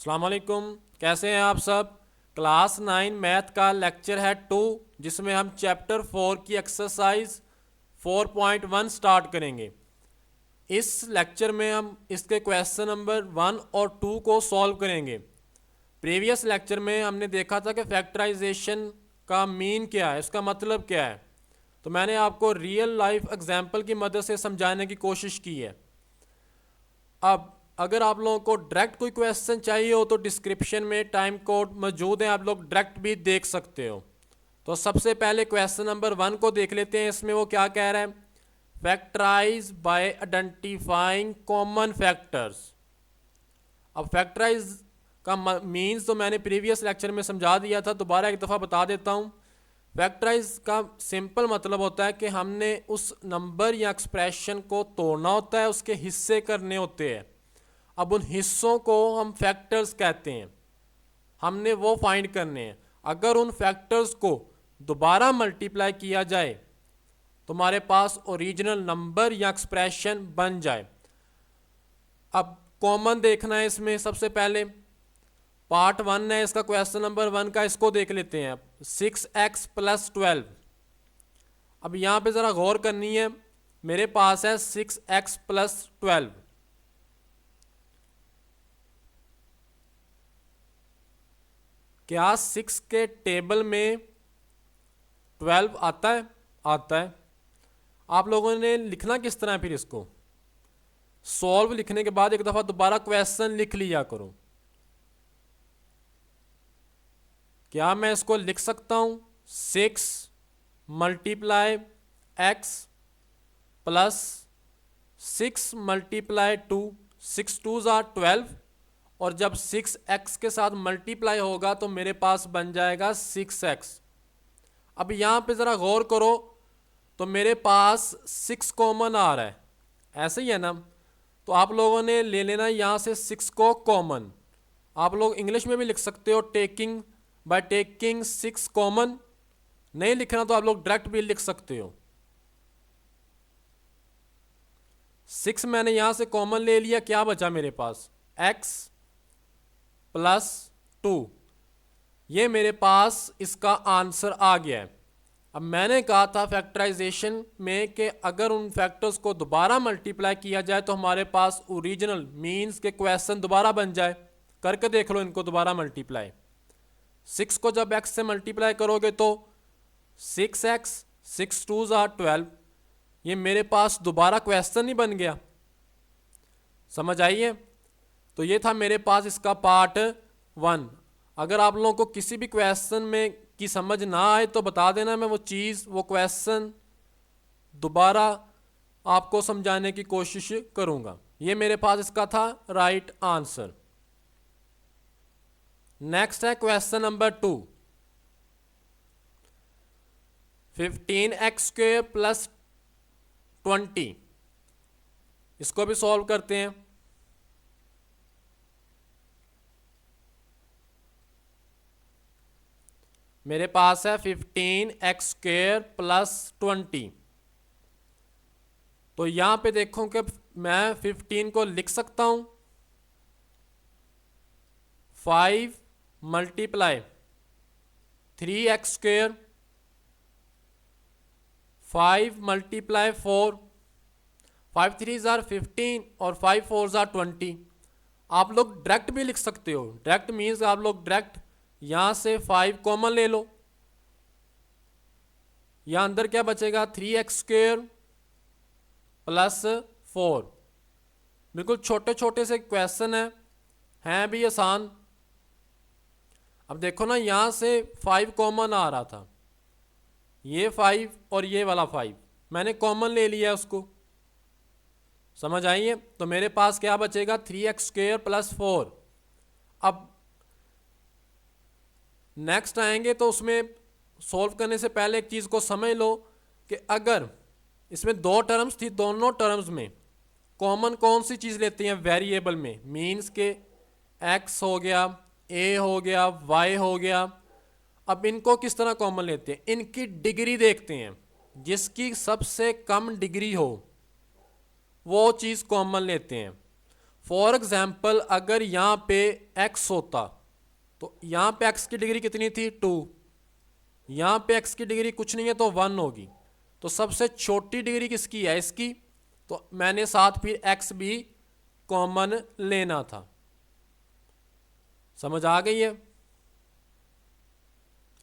अस्सलाम वालेकुम, कैसे हैं आप सब। क्लास 9 मैथ का लेक्चर है 2, जिसमें हम चैप्टर 4 की एक्सरसाइज 4.1 स्टार्ट करेंगे। इस लेक्चर में हम इसके क्वेश्चन नंबर 1 और 2 को सॉल्व करेंगे। प्रीवियस लेक्चर में हमने देखा था कि फैक्टराइजेशन का मीन क्या है, इसका मतलब क्या है। तो मैंने आपको रियल लाइफ एग्जाम्पल की मदद से समझाने की कोशिश की है। अब अगर आप लोगों को डायरेक्ट कोई क्वेश्चन चाहिए हो तो डिस्क्रिप्शन में टाइम कोड मौजूद है, आप लोग डायरेक्ट भी देख सकते हो। तो सबसे पहले क्वेश्चन नंबर 1 को देख लेते हैं। इसमें वो क्या कह रहा है, factorise by identifying common factors. अब फैक्टराइज का मीन्स तो मैंने प्रीवियस लेक्चर में समझा दिया था, दोबारा एक दफ़ा बता देता हूँ। फैक्टराइज का सिंपल मतलब होता है कि हमने उस नंबर या एक्सप्रेशन को तोड़ना होता है, उसके हिस्से करने होते हैं। अब उन हिस्सों को हम फैक्टर्स कहते हैं, हमने वो फाइंड करने हैं। अगर उन फैक्टर्स को दोबारा मल्टीप्लाई किया जाए तो हमारे पास ओरिजिनल नंबर या एक्सप्रेशन बन जाए। अब कॉमन देखना है इसमें। सबसे पहले पार्ट 1 है इसका, क्वेश्चन नंबर 1 का, इसको देख लेते हैं। 6x + 12। अब यहाँ पे ज़रा गौर करनी है। मेरे पास है 6x + 12। क्या 6 के टेबल में 12 आता है? आता है। आप लोगों ने लिखना किस तरह है फिर इसको? सॉल्व लिखने के बाद एक दफ़ा दोबारा क्वेश्चन लिख लिया करो। क्या मैं इसको लिख सकता हूँ 6 × x + 6 × 2, 6 2s are 12, और जब 6x के साथ मल्टीप्लाई होगा तो मेरे पास बन जाएगा 6x। अब यहाँ पे ज़रा गौर करो तो मेरे पास 6 कॉमन आ रहा है, ऐसे ही है ना। तो आप लोगों ने ले लेना यहाँ से 6 को कॉमन। आप लोग इंग्लिश में भी लिख सकते हो टेकिंग बाय टेकिंग 6 कॉमन। नहीं लिखना तो आप लोग डायरेक्ट भी लिख सकते हो। 6 मैंने यहाँ से कॉमन ले लिया, क्या बचा मेरे पास? x + 2। ये मेरे पास इसका आंसर आ गया है। अब मैंने कहा था फैक्टराइजेशन में कि अगर उन फैक्टर्स को दोबारा मल्टीप्लाई किया जाए तो हमारे पास ओरिजिनल मीन्स के क्वेश्चन दोबारा बन जाए। करके देख लो इनको दोबारा मल्टीप्लाई। 6 को जब x से मल्टीप्लाई करोगे तो 6x, 6 2s are 12। ये मेरे पास दोबारा क्वेश्चन ही बन गया। समझ आइए। तो ये था मेरे पास इसका पार्ट 1। अगर आप लोगों को किसी भी क्वेश्चन में की समझ ना आए तो बता देना, मैं वो चीज़ वो क्वेश्चन दोबारा आपको समझाने की कोशिश करूँगा। ये मेरे पास इसका था राइट आंसर। नेक्स्ट है क्वेश्चन नंबर 2। 15x² + 20। इसको भी सॉल्व करते हैं। मेरे पास है 15x² + 20। तो यहाँ पे देखो कि मैं 15 को लिख सकता हूँ 5 × 3x², 5 × 4, 5 3s are 15 और 5 4s are 20। आप लोग डायरेक्ट भी लिख सकते हो। डायरेक्ट मीन्स आप लोग डायरेक्ट यहाँ से 5 कॉमन ले लो। यहाँ अंदर क्या बचेगा? 3x² + 4। बिल्कुल छोटे छोटे से क्वेश्चन हैं भी आसान। अब देखो ना, यहाँ से 5 कॉमन आ रहा था, ये 5 और ये वाला 5 मैंने कॉमन ले लिया उसको। समझ आइए। तो मेरे पास क्या बचेगा? 3x² + 4। अब नेक्स्ट आएंगे तो उसमें सॉल्व करने से पहले एक चीज़ को समझ लो कि अगर इसमें 2 टर्म्स थी, दोनों टर्म्स में कॉमन कौन सी चीज़ लेते हैं वेरिएबल में? मीन्स के x हो गया, a हो गया, y हो गया। अब इनको किस तरह कॉमन लेते हैं? इनकी डिग्री देखते हैं, जिसकी सबसे कम डिग्री हो वो चीज़ कॉमन लेते हैं। फॉर एग्जाम्पल अगर यहाँ पे x होता तो यहाँ पे x की डिग्री कितनी थी 2, यहाँ पे x की डिग्री कुछ नहीं है तो 1 होगी। तो सबसे छोटी डिग्री किसकी है, इसकी। तो मैंने साथ फिर x भी कॉमन लेना था। समझ आ गई है।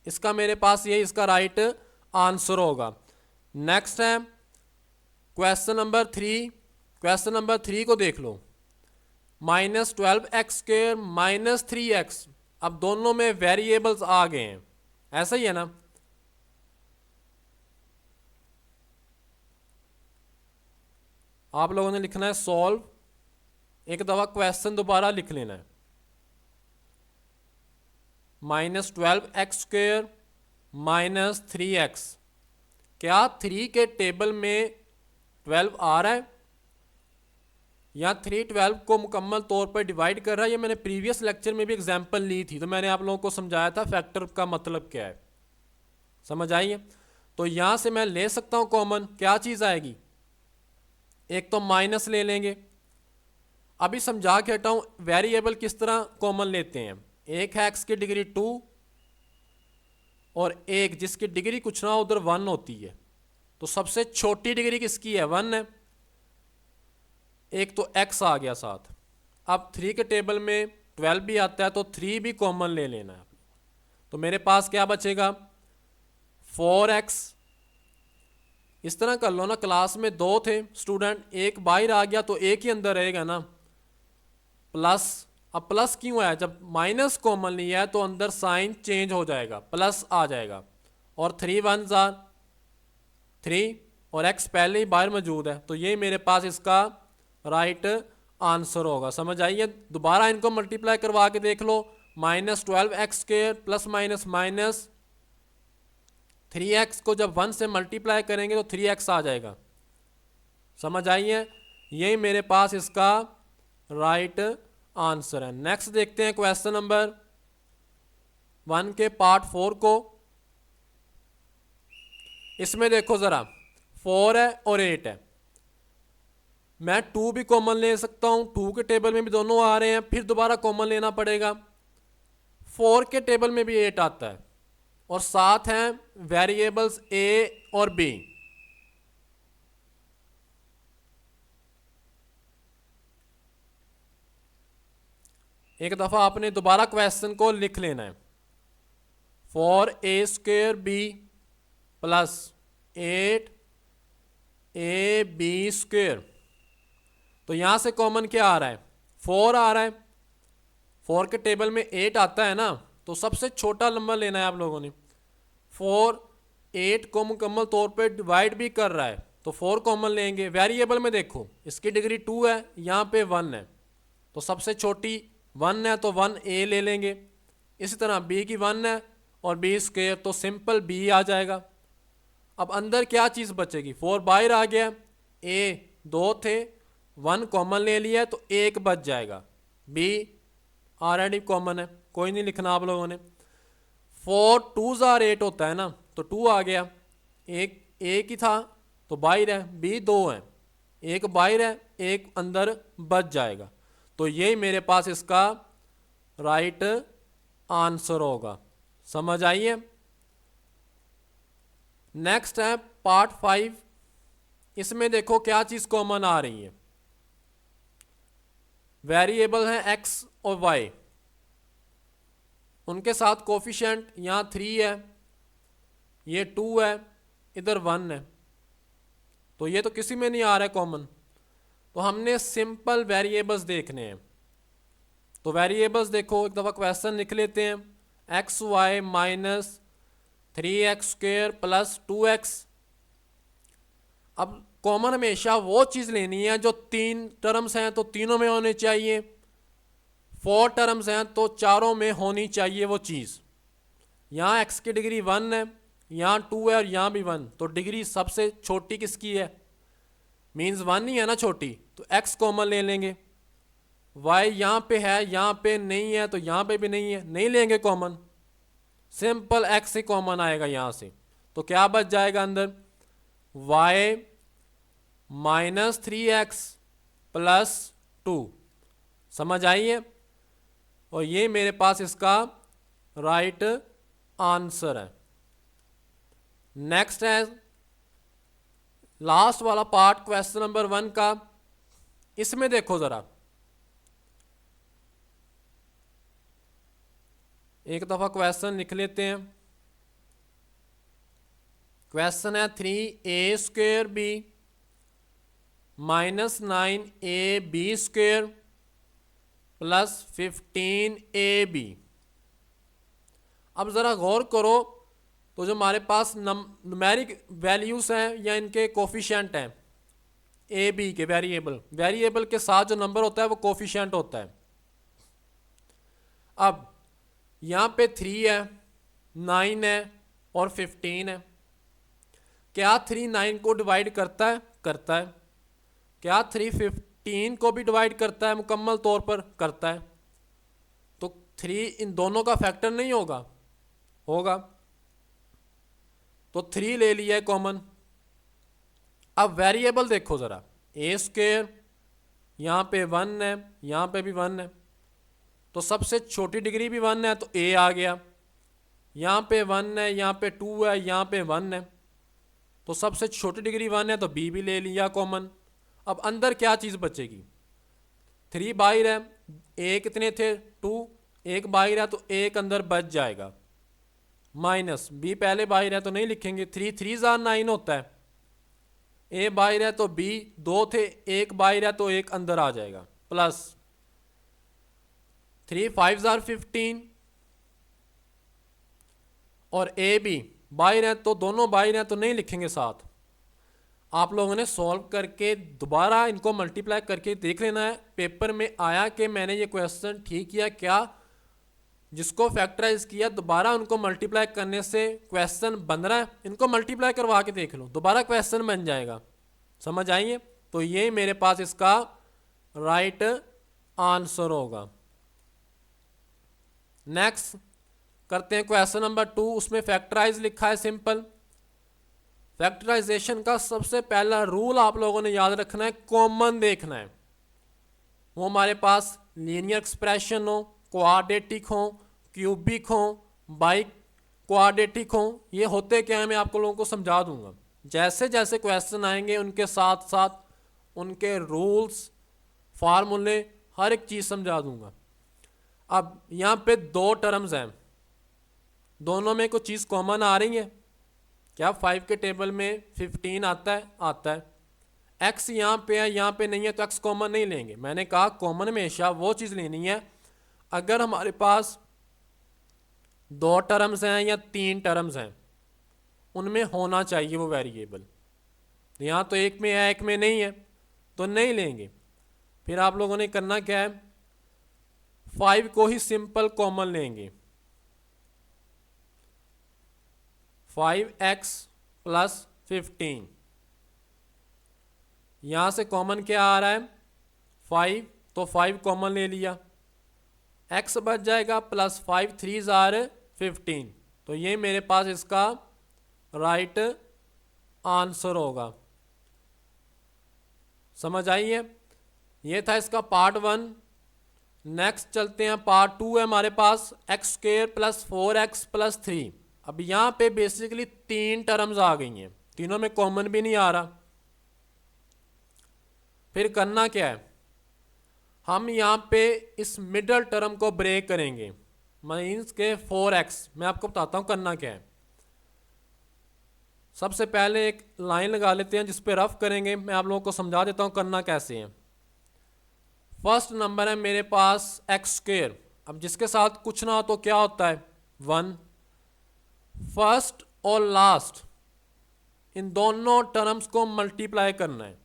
इसका मेरे पास ये इसका राइट आंसर होगा। नेक्स्ट है क्वेश्चन नंबर 3। क्वेश्चन नंबर 3 को देख लो। -12x² -3x। अब दोनों में वेरिएबल्स आ गए हैं, ऐसा ही है ना। आप लोगों ने लिखना है सॉल्व, एक दफा क्वेश्चन दोबारा लिख लेना है। -12x² -3x। क्या 3 के टेबल में 12 आ रहा है या 3 12 को मुकम्मल तौर पर डिवाइड कर रहा है। ये मैंने प्रीवियस लेक्चर में भी एग्जांपल ली थी, तो मैंने आप लोगों को समझाया था फैक्टर का मतलब क्या है। समझ आई है। तो यहाँ से मैं ले सकता हूँ कॉमन, क्या चीज़ आएगी, एक तो माइनस ले लेंगे। अभी समझा के हटाऊँ वेरिएबल किस तरह कॉमन लेते हैं। एक है x की डिग्री 2 और एक जिसकी डिग्री कुछ ना उधर 1 होती है। तो सबसे छोटी डिग्री किसकी है, 1 है। एक तो x आ गया साथ। अब 3 के टेबल में 12 भी आता है तो 3 भी कॉमन ले लेना है। तो मेरे पास क्या बचेगा, 4x। इस तरह कर लो ना, क्लास में 2 थे स्टूडेंट, एक बाहर आ गया तो एक ही अंदर रहेगा ना, प्लस। अब प्लस क्यों आया, जब माइनस कॉमन लिया है तो अंदर साइन चेंज हो जाएगा, प्लस आ जाएगा। और 3 1s आर 3 और x पहले ही बाहर मौजूद है, तो ये मेरे पास इसका राइट आंसर होगा। समझ आइए। दोबारा इनको मल्टीप्लाई करवा के देख लो। -12x² ± -3x को जब 1 से मल्टीप्लाई करेंगे तो 3x आ जाएगा। समझ आइए। यही मेरे पास इसका राइट आंसर है। नेक्स्ट देखते हैं क्वेश्चन नंबर 1 के पार्ट 4 को। इसमें देखो ज़रा, 4 है और 8 है। मैं 2 भी कॉमन ले सकता हूँ, 2 के टेबल में भी दोनों आ रहे हैं, फिर दोबारा कॉमन लेना पड़ेगा। 4 के टेबल में भी 8 आता है और साथ हैं वेरिएबल्स a और b। एक दफ़ा आपने दोबारा क्वेश्चन को लिख लेना है। 4a² b + 8ab²। तो यहाँ से कॉमन क्या आ रहा है, 4 आ रहा है। 4 के टेबल में 8 आता है ना, तो सबसे छोटा नंबर लेना है आप लोगों ने। 4 8 को मुकम्मल तौर पे डिवाइड भी कर रहा है तो 4 कॉमन लेंगे। वेरिएबल में देखो इसकी डिग्री 2 है, यहाँ पे 1 है, तो सबसे छोटी 1 है तो 1a ले लेंगे। इसी तरह b की 1 है और b², तो सिंपल b आ जाएगा। अब अंदर क्या चीज़ बचेगी, 4 बाहर आ गया, a 2 थे, 1 कॉमन ले लिया तो 1 बच जाएगा। b ऑलरेडी कॉमन है, कोई नहीं लिखना आप लोगों ने। 4 2s आर 8 होता है ना, तो 2 आ गया। एक ही था तो बाहर है, b 2 है, एक बाहर है, एक अंदर बच जाएगा। तो यही मेरे पास इसका राइट आंसर होगा। समझ आइए। नेक्स्ट है पार्ट 5। इसमें देखो क्या चीज़ कॉमन आ रही है। वेरिएबल हैं x और y, उनके साथ कोफिशिएंट यहाँ 3 है, ये 2 है, इधर 1 है, तो ये तो किसी में नहीं आ रहा है कॉमन। तो हमने सिंपल वेरिएबल्स देखने हैं। तो वेरिएबल्स देखो, एक दफ़ा क्वेश्चन लिख लेते हैं। xy -3x² + 2x। अब कॉमन हमेशा वो चीज़ लेनी है जो 3 टर्म्स हैं तो तीनों में होने चाहिए, 4 टर्म्स हैं तो चारों में होनी चाहिए वो चीज़। यहाँ x की डिग्री 1 है, यहाँ 2 है और यहाँ भी 1, तो डिग्री सबसे छोटी किसकी है, मीन्स 1 ही है ना छोटी, तो x कॉमन ले लेंगे। y यहाँ पे है, यहाँ पे नहीं है, तो यहाँ पे भी नहीं है, नहीं लेंगे कॉमन, सिंपल x ही कॉमन आएगा यहाँ से। तो क्या बच जाएगा अंदर, y -3x + 2। समझ आई है? और ये मेरे पास इसका राइट आंसर है। नेक्स्ट है लास्ट वाला पार्ट क्वेश्चन नंबर 1 का। इसमें देखो जरा, एक दफा क्वेश्चन लिख लेते हैं। क्वेश्चन है 3a² minus 9ab² plus 15ab। अब ज़रा गौर करो तो जो हमारे पास न्यूमेरिक वैल्यूज़ हैं या इनके कोफिशिएंट हैं ए बी के, वेरिएबल के साथ जो नंबर होता है वो कोफिशिएंट होता है। अब यहाँ पे 3 है, 9 है और 15 है। क्या 3 9 को डिवाइड करता है? करता है। क्या 3 15 को भी डिवाइड करता है? मुकम्मल तौर पर करता है। तो 3 इन दोनों का फैक्टर नहीं होगा? होगा। तो 3 ले लिया है कॉमन। अब वेरिएबल देखो ज़रा, a², यहाँ पे 1 है, यहाँ पे भी 1 है, तो सबसे छोटी डिग्री भी 1 है तो a आ गया। यहाँ पे 1 है, यहाँ पे 2 है, यहाँ पे 1 है, तो सबसे छोटी डिग्री 1 है तो b भी ले लिया कॉमन। अब अंदर क्या चीज़ बचेगी? 3 बाहर है, a कितने थे? 2, 1 बाहर है तो 1 अंदर बच जाएगा, माइनस b पहले बाहर है तो नहीं लिखेंगे, 3 3 9 होता है, a बाहर है तो b 2 थे, 1 बाहर है तो 1 अंदर आ जाएगा, प्लस 3 5 15 और a b बाहर है तो दोनों बाहर है तो नहीं लिखेंगे साथ। आप लोगों ने सॉल्व करके दोबारा इनको मल्टीप्लाई करके देख लेना है पेपर में आया कि मैंने ये क्वेश्चन ठीक किया क्या। जिसको फैक्टराइज किया दोबारा उनको मल्टीप्लाई करने से क्वेश्चन बन रहा है, इनको मल्टीप्लाई करवा के देख लो, दोबारा क्वेश्चन बन जाएगा। समझ आइए? तो ये मेरे पास इसका राइट आंसर होगा। नेक्स्ट करते हैं क्वेश्चन नंबर 2। उसमें फैक्टराइज लिखा है सिंपल। फैक्टराइजेशन का सबसे पहला रूल आप लोगों ने याद रखना है, कॉमन देखना है। वो हमारे पास लीनियर एक्सप्रेशन हो, क्वाड्रेटिक हो, क्यूबिक हो, बाई क्वाड्रेटिक हो, ये होते क्या है मैं आप लोगों को समझा दूंगा। जैसे जैसे क्वेश्चन आएंगे उनके साथ साथ उनके रूल्स, फार्मूले, हर एक चीज़ समझा दूंगा। अब यहाँ पे 2 टर्म्स हैं, दोनों में कुछ चीज़ कॉमन आ रही है क्या? 5 के टेबल में 15 आता है? आता है। x यहाँ पे है, यहाँ पे नहीं है तो x कॉमन नहीं लेंगे। मैंने कहा कॉमन हमेशा वो चीज़ लेनी है अगर हमारे पास 2 टर्म्स हैं या 3 टर्म्स हैं, उनमें होना चाहिए वो वेरिएबल। यहाँ तो एक में है, एक में नहीं है, तो नहीं लेंगे। फिर आप लोगों ने करना क्या है, 5 को ही सिंपल कॉमन लेंगे। 5x प्लस 15, यहाँ से कॉमन क्या आ रहा है? 5, तो 5 कॉमन ले लिया, x बच जाएगा प्लस 5 3 15। तो ये मेरे पास इसका राइट आंसर होगा। समझ आई है? ये था इसका पार्ट 1। नेक्स्ट चलते हैं, पार्ट 2 है हमारे पास, x² प्लस 4x प्लस 3। अब यहाँ पे बेसिकली 3 टर्म्स आ गई हैं, तीनों में कॉमन भी नहीं आ रहा। फिर करना क्या है, हम यहाँ पे इस मिडल टर्म को ब्रेक करेंगे, मीन्स के 4x। मैं आपको बताता हूँ करना क्या है। सबसे पहले एक लाइन लगा लेते हैं जिस पे रफ करेंगे, मैं आप लोगों को समझा देता हूँ करना कैसे है। फर्स्ट नंबर है मेरे पास x²। अब जिसके साथ कुछ ना हो तो क्या होता है? 1। फर्स्ट और लास्ट इन दोनों टर्म्स को मल्टीप्लाई करना है।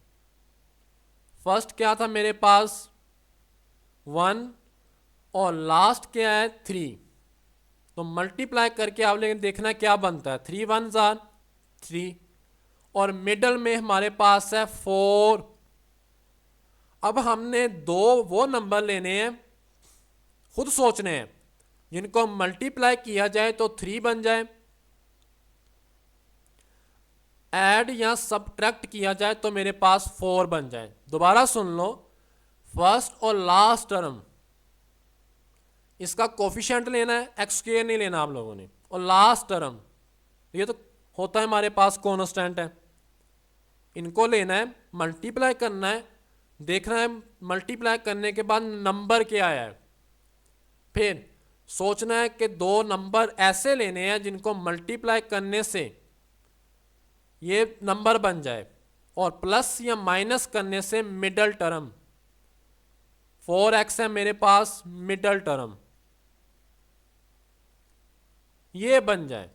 फर्स्ट क्या था मेरे पास? 1 और लास्ट क्या है? 3। तो मल्टीप्लाई करके आप लेकिन देखना क्या बनता है। 3 1 3 और मिडल में हमारे पास है 4। अब हमने 2 वो नंबर लेने हैं, खुद सोचने हैं, जिनको मल्टीप्लाई किया जाए तो 3 बन जाए, ऐड या सबट्रैक्ट किया जाए तो मेरे पास 4 बन जाए। दोबारा सुन लो, फर्स्ट और लास्ट टर्म, इसका कोफिशिएंट लेना है, एक्स स्क्वायर नहीं लेना आप लोगों ने, और लास्ट टर्म ये तो होता है हमारे पास कॉन्स्टेंट है, इनको लेना है, मल्टीप्लाई करना है, देखना है मल्टीप्लाई करने के बाद नंबर क्या आया है, फिर सोचना है कि दो नंबर ऐसे लेने हैं जिनको मल्टीप्लाई करने से ये नंबर बन जाए, और प्लस या माइनस करने से मिडल टर्म, 4x है मेरे पास, मिडल टर्म ये बन जाए।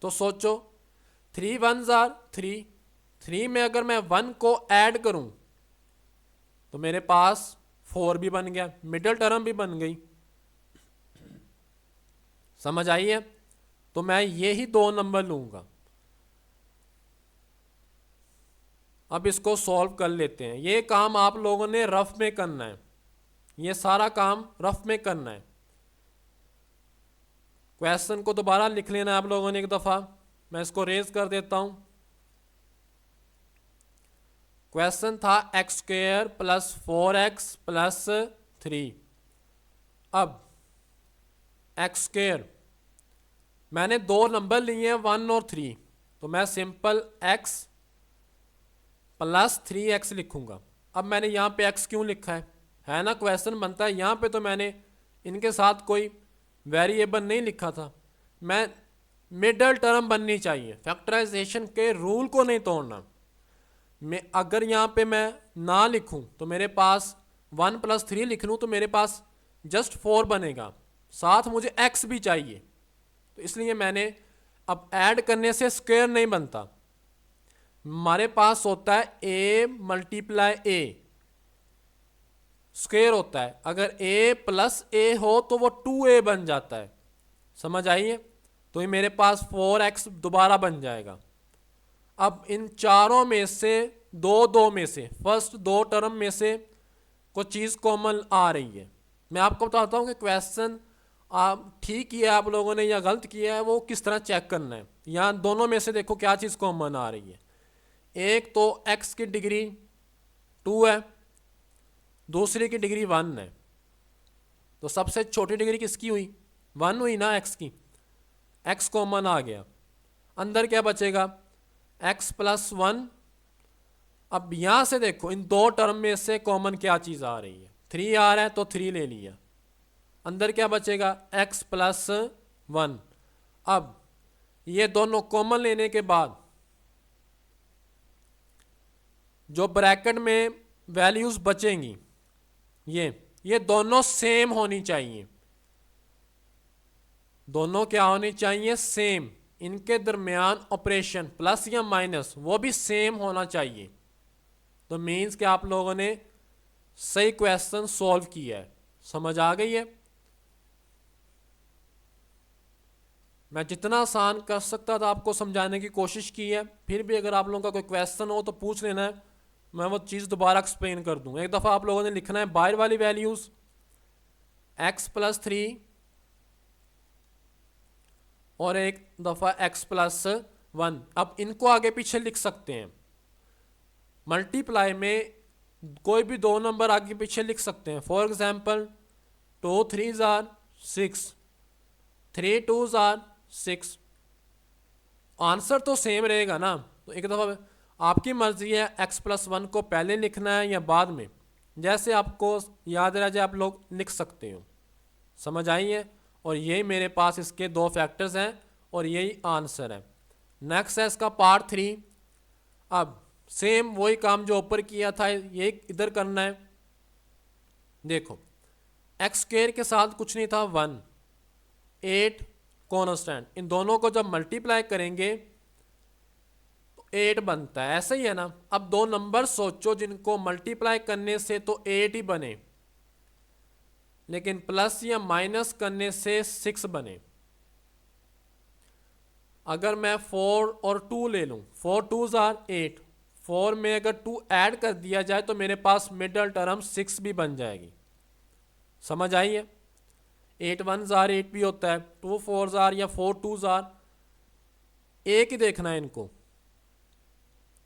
तो सोचो 3 1s आर 3, 3 में अगर मैं 1 को ऐड करूं तो मेरे पास 4 भी बन गया, मिडल टर्म भी बन गई। समझ आई है? तो मैं ये ही दो नंबर लूंगा। अब इसको सॉल्व कर लेते हैं। ये काम आप लोगों ने रफ में करना है, ये सारा काम रफ में करना है। क्वेश्चन को दोबारा लिख लेना है आप लोगों ने एक दफ़ा, मैं इसको रेज कर देता हूं। क्वेश्चन था x square plus 4x plus 3। अब एक्स स्क्वायर मैंने दो नंबर लिए हैं 1 और 3, तो मैं सिंपल x प्लस 3x लिखूंगा। अब मैंने यहाँ पे x क्यों लिखा है ना, क्वेश्चन बनता है यहाँ पे, तो मैंने इनके साथ कोई वेरिएबल नहीं लिखा था, मैं मिडल टर्म बननी चाहिए, फैक्टराइजेशन के रूल को नहीं तोड़ना। मैं अगर यहाँ पे मैं ना लिखूं तो मेरे पास 1 + 3 लिख लूँ तो मेरे पास जस्ट 4 बनेगा, साथ मुझे x भी चाहिए, तो इसलिए मैंने अब ऐड करने से स्क्वायर नहीं बनता, हमारे पास होता है a × a स्क्वायर होता है। अगर a + a हो तो वो 2a बन जाता है। समझ आइए? तो ये मेरे पास 4x दोबारा बन जाएगा। अब इन चारों में से दो में से फर्स्ट दो टर्म में से कोई चीज़ कॉमन आ रही है। मैं आपको बताता हूँ कि क्वेश्चन आप ठीक किया है आप लोगों ने या गलत किया है, वो किस तरह चेक करना है। यहाँ दोनों में से देखो क्या चीज़ कॉमन आ रही है। एक तो x की डिग्री 2 है, दूसरी की डिग्री 1 है, तो सबसे छोटी डिग्री किसकी हुई? 1 हुई ना, x की। x कॉमन आ गया, अंदर क्या बचेगा? x + 1। अब यहाँ से देखो इन दो टर्म में से कॉमन क्या चीज़ आ रही है? 3 आ रहा है तो 3 ले लिया, अंदर क्या बचेगा? x + 1। अब ये दोनों कॉमन लेने के बाद जो ब्रैकेट में वैल्यूज बचेंगी ये दोनों सेम होनी चाहिए। दोनों क्या होनी चाहिए? सेम। इनके दरमियान ऑपरेशन प्लस या माइनस वो भी सेम होना चाहिए। तो मीन्स कि आप लोगों ने सही क्वेश्चन सॉल्व किया है। समझ आ गई है? मैं जितना आसान कर सकता था आपको समझाने की कोशिश की है, फिर भी अगर आप लोगों का कोई क्वेश्चन हो तो पूछ लेना है, मैं वो चीज़ दोबारा एक्सप्लेन कर दूँ। एक दफ़ा आप लोगों ने लिखना है बाहर वाली वैल्यूज़ x + 3 और एक दफ़ा x + 1। अब इनको आगे पीछे लिख सकते हैं, मल्टीप्लाई में कोई भी दो नंबर आगे पीछे लिख सकते हैं। For example 2 3s are 6, 3 2s are 6, answer तो सेम रहेगा ना। तो एक दफ़ा आपकी मर्जी है x + 1 को पहले लिखना है या बाद में, जैसे आपको याद रह जाए आप लोग लिख सकते हो। समझ आई है? और यही मेरे पास इसके दो फैक्टर्स हैं और यही आंसर है। नेक्स्ट है इसका पार्ट 3। अब सेम वही काम जो ऊपर किया था ये इधर करना है। देखो x² के साथ कुछ नहीं था 1, 8 कॉन्स्टेंट, इन दोनों को जब मल्टीप्लाई करेंगे तो 8 बनता है, ऐसा ही है ना। अब दो नंबर सोचो जिनको मल्टीप्लाई करने से तो 8 ही बने, लेकिन प्लस या माइनस करने से 6 बने। अगर मैं 4 और 2 ले लूँ, 4 2s आर 8, 4 में अगर 2 ऐड कर दिया जाए तो मेरे पास मिडल टर्म 6 भी बन जाएगी। समझ आई है? 8 1s आर 8 भी होता है, 2 4s आर या 4 2s आर, एक ही देखना है इनको।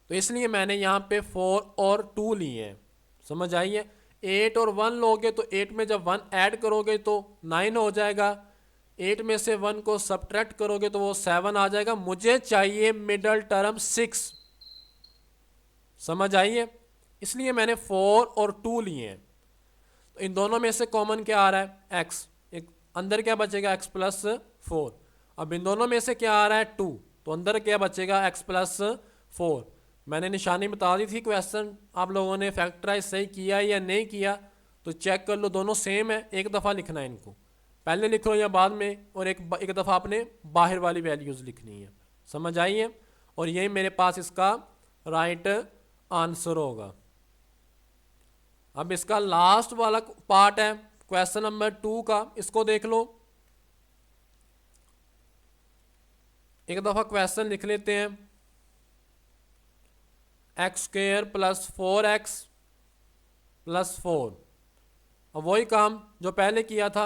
तो इसलिए मैंने यहाँ पे 4 और 2 लिए हैं। समझ आई है? 8 और 1 लोगे तो 8 में जब 1 ऐड करोगे तो 9 हो जाएगा, 8 में से 1 को सब्ट्रैक्ट करोगे तो वो 7 आ जाएगा। मुझे चाहिए मिडल टर्म 6, समझ आइए, इसलिए मैंने 4 और 2 लिए हैं। तो इन दोनों में से कॉमन क्या आ रहा है, x, एक अंदर क्या बचेगा x प्लस 4। अब इन दोनों में से क्या आ रहा है 2, तो अंदर क्या बचेगा x प्लस 4। मैंने निशानी बता दी थी, क्वेश्चन आप लोगों ने फैक्टराइज सही किया या नहीं किया तो चेक कर लो, दोनों सेम है, एक दफ़ा लिखना है इनको, पहले लिखो या बाद में, और एक दफ़ा आपने बाहर वाली वैल्यूज़ लिखनी है, समझ आई है। और यही मेरे पास इसका राइट आंसर होगा। अब इसका लास्ट वाला पार्ट है क्वेश्चन नंबर 2 का, इसको देख लो, एक दफ़ा क्वेश्चन लिख लेते हैं। X square plus 4x plus 4, अब वही काम जो पहले किया था,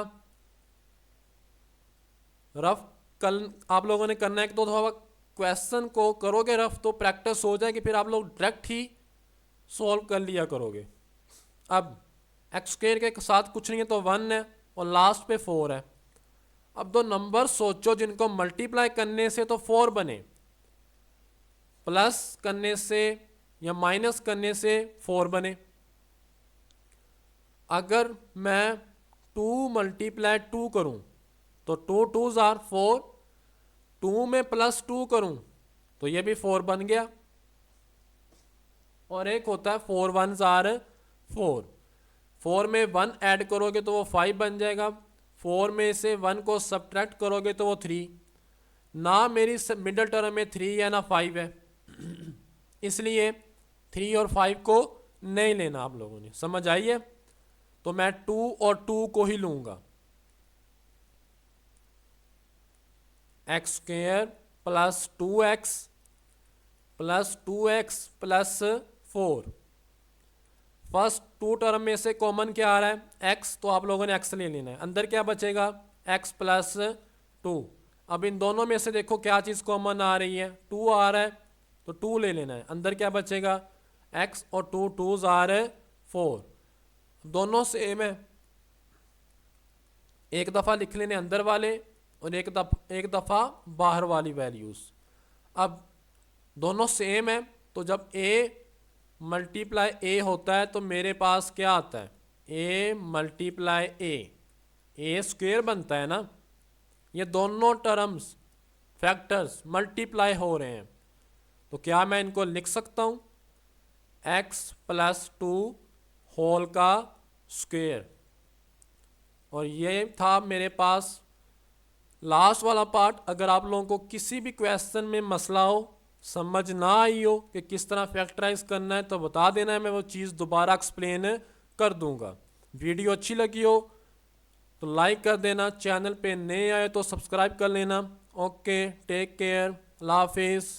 रफ कल आप लोगों ने करना है कि 2 दफ़ा क्वेश्चन को करोगे रफ तो प्रैक्टिस हो जाएगी, फिर आप लोग डायरेक्ट ही सॉल्व कर लिया करोगे। अब एक्स स्क्वायर के साथ कुछ नहीं है तो 1 है और लास्ट पे 4 है। अब दो नंबर सोचो जिनको मल्टीप्लाई करने से तो 4 बने, प्लस करने से या माइनस करने से 4 बने। अगर मैं 2 मल्टीप्लाई 2 करूं तो 2 2s आर 4, 2 में प्लस 2 करूं तो ये भी 4 बन गया, और एक होता है 4 1s आर 4, 4 में 1 ऐड करोगे तो वो 5 बन जाएगा, 4 में से 1 को सब्ट्रैक्ट करोगे तो वो 3। ना मेरी मिडल टर्म में 3 है ना 5 है, इसलिए 3 और 5 को नहीं लेना आप लोगों ने, समझ आइए। तो मैं 2 और 2 को ही लूंगा, x square plus 2x plus 2x plus 4। First 2 term में से कॉमन क्या आ रहा है x, तो आप लोगों ने x ले लेना है, अंदर क्या बचेगा x प्लस 2। अब इन दोनों में से देखो क्या चीज़ कॉमन आ रही है, 2 आ रहा है तो 2 ले लेना है, अंदर क्या बचेगा x और 2 2s आर 4, दोनों सेम है, एक दफ़ा लिख लेने अंदर वाले और एक दफ़ा बाहर वाली वैल्यूज़। अब दोनों सेम है तो जब a मल्टीप्लाई a होता है तो मेरे पास क्या आता है a मल्टीप्लाई a स्क्वेयर बनता है ना, ये दोनों टर्म्स फैक्टर्स मल्टीप्लाई हो रहे हैं, तो क्या मैं इनको लिख सकता हूँ x प्लस 2 होल का स्क्वेयर। और ये था मेरे पास लास्ट वाला पार्ट। अगर आप लोगों को किसी भी क्वेश्चन में मसला हो, समझ ना आई हो कि किस तरह फैक्टराइज करना है तो बता देना है, मैं वो चीज़ दोबारा एक्सप्लेन कर दूंगा। वीडियो अच्छी लगी हो तो लाइक कर देना, चैनल पे नए आए तो सब्सक्राइब कर लेना। ओके, टेक केयर, अल्लाह हाफिज़।